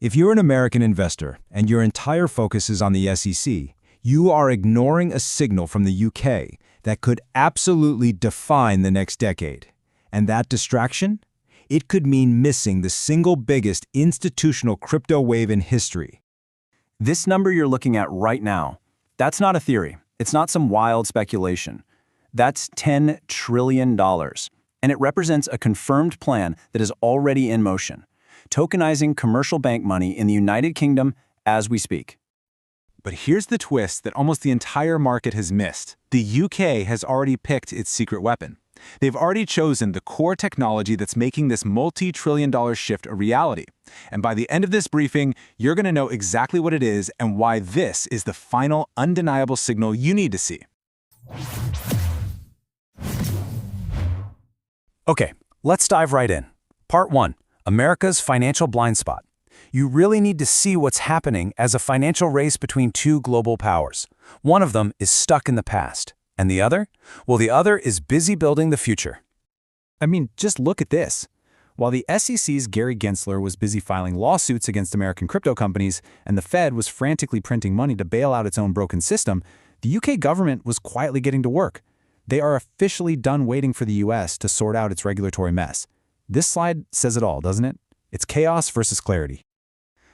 If you're an American investor and your entire focus is on the SEC, you are ignoring a signal from the UK that could absolutely define the next decade. And that distraction? It could mean missing the single biggest institutional crypto wave in history. This number you're looking at right now, that's not a theory. It's not some wild speculation. That's $10 trillion. And it represents a confirmed plan that is already in motion, tokenizing commercial bank money in the United Kingdom as we speak. But here's the twist that almost the entire market has missed. The UK has already picked its secret weapon. They've already chosen the core technology that's making this multi-trillion-dollar shift a reality. And by the end of this briefing, you're going to know exactly what it is and why this is the final, undeniable signal you need to see. Okay, let's dive right in. Part 1, America's financial blind spot. You really need to see what's happening as a financial race between two global powers. One of them is stuck in the past. And the other? Well, the other is busy building the future. I mean, just look at this. While the SEC's Gary Gensler was busy filing lawsuits against American crypto companies, and the Fed was frantically printing money to bail out its own broken system, the UK government was quietly getting to work. They are officially done waiting for the US to sort out its regulatory mess. This slide says it all, doesn't it? It's chaos versus clarity.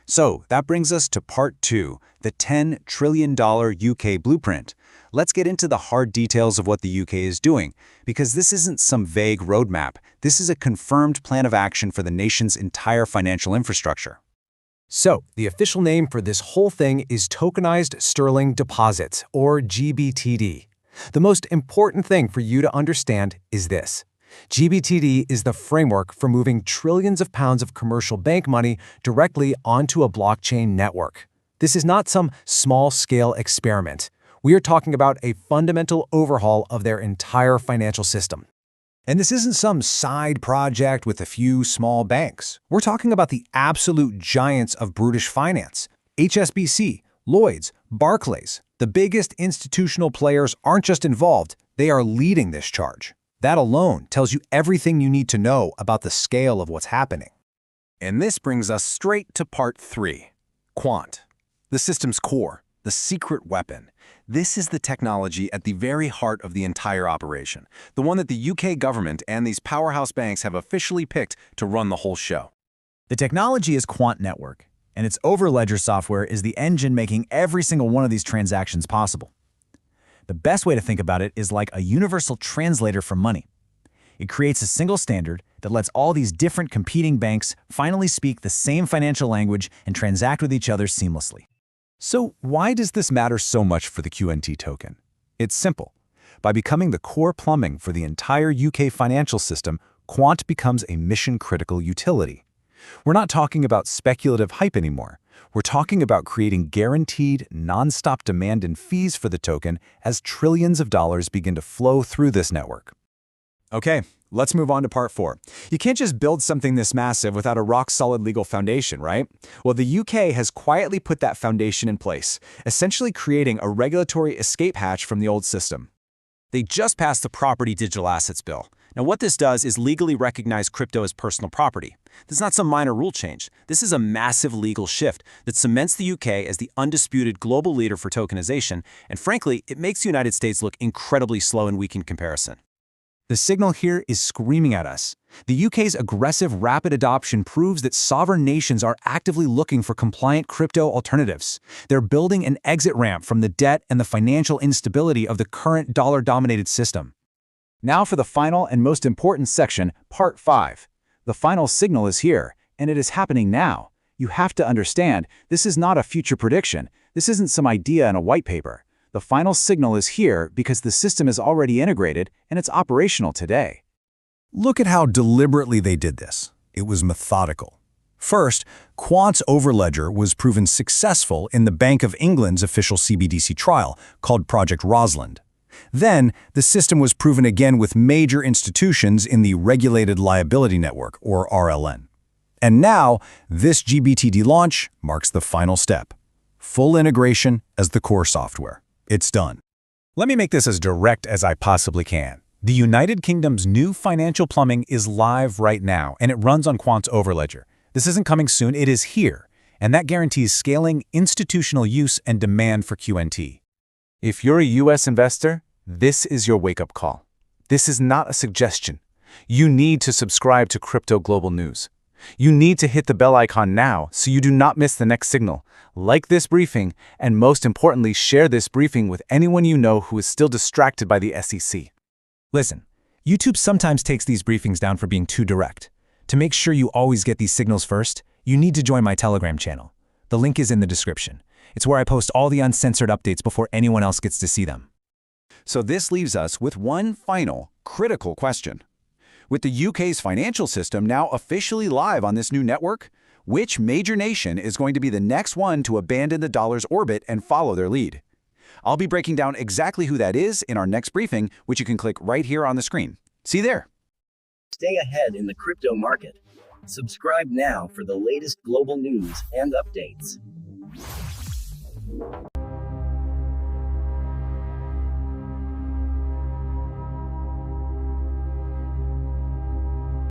So that brings us to Part 2, the $10 trillion UK blueprint. Let's get into the hard details of what the UK is doing, because this isn't some vague roadmap. This is a confirmed plan of action for the nation's entire financial infrastructure. So, the official name for this whole thing is Tokenized Sterling Deposits, or GBTD. The most important thing for you to understand is this. GBTD is the framework for moving trillions of pounds of commercial bank money directly onto a blockchain network. This is not some small-scale experiment. We are talking about a fundamental overhaul of their entire financial system. And this isn't some side project with a few small banks. We're talking about the absolute giants of brutish finance. HSBC, Lloyds, Barclays. The biggest institutional players aren't just involved, they are leading this charge. That alone tells you everything you need to know about the scale of what's happening. And this brings us straight to Part 3, Quant. The system's core, the secret weapon. This is the technology at the very heart of the entire operation, the one that the UK government and these powerhouse banks have officially picked to run the whole show. The technology is Quant Network, and its Overledger software is the engine making every single one of these transactions possible. The best way to think about it is like a universal translator for money. It creates a single standard that lets all these different competing banks finally speak the same financial language and transact with each other seamlessly. So why does this matter so much for the QNT token? It's simple. By becoming the core plumbing for the entire UK financial system, Quant becomes a mission-critical utility. We're not talking about speculative hype anymore. We're talking about creating guaranteed, non-stop demand and fees for the token as trillions of dollars begin to flow through this network. Okay, let's move on to Part 4. You can't just build something this massive without a rock-solid legal foundation, right? Well, the UK has quietly put that foundation in place, essentially creating a regulatory escape hatch from the old system. They just passed the Property Digital Assets Bill. Now, what this does is legally recognize crypto as personal property. This is not some minor rule change. This is a massive legal shift that cements the UK as the undisputed global leader for tokenization, and frankly, it makes the United States look incredibly slow and weak in comparison. The signal here is screaming at us. The UK's aggressive, rapid adoption proves that sovereign nations are actively looking for compliant crypto alternatives. They're building an exit ramp from the debt and the financial instability of the current dollar-dominated system. Now for the final and most important section, Part 5. The final signal is here, and it is happening now. You have to understand, this is not a future prediction. This isn't some idea in a white paper. The final signal is here because the system is already integrated and it's operational today. Look at how deliberately they did this. It was methodical. First, Quant's Overledger was proven successful in the Bank of England's official CBDC trial, called Project Rosalind. Then, the system was proven again with major institutions in the Regulated Liability Network, or RLN. And now, this GBTD launch marks the final step. Full integration as the core software. It's done. Let me make this as direct as I possibly can. The United Kingdom's new financial plumbing is live right now, and it runs on Quant's Overledger. This isn't coming soon, it is here. and that guarantees scaling, institutional use, and demand for QNT. If you're a U.S. investor, this is your wake-up call. This is not a suggestion. You need to subscribe to Crypto Global News. You need to hit the bell icon now so you do not miss the next signal. Like this briefing, and most importantly, share this briefing with anyone you know who is still distracted by the SEC. Listen, YouTube sometimes takes these briefings down for being too direct. To make sure you always get these signals first, you need to join my Telegram channel. The link is in the description. It's where I post all the uncensored updates before anyone else gets to see them. So this leaves us with one final, critical question. With the UK's financial system now officially live on this new network, which major nation is going to be the next one to abandon the dollar's orbit and follow their lead? I'll be breaking down exactly who that is in our next briefing, which you can click right here on the screen. See you there. Stay ahead in the crypto market. Subscribe now for the latest global news and updates.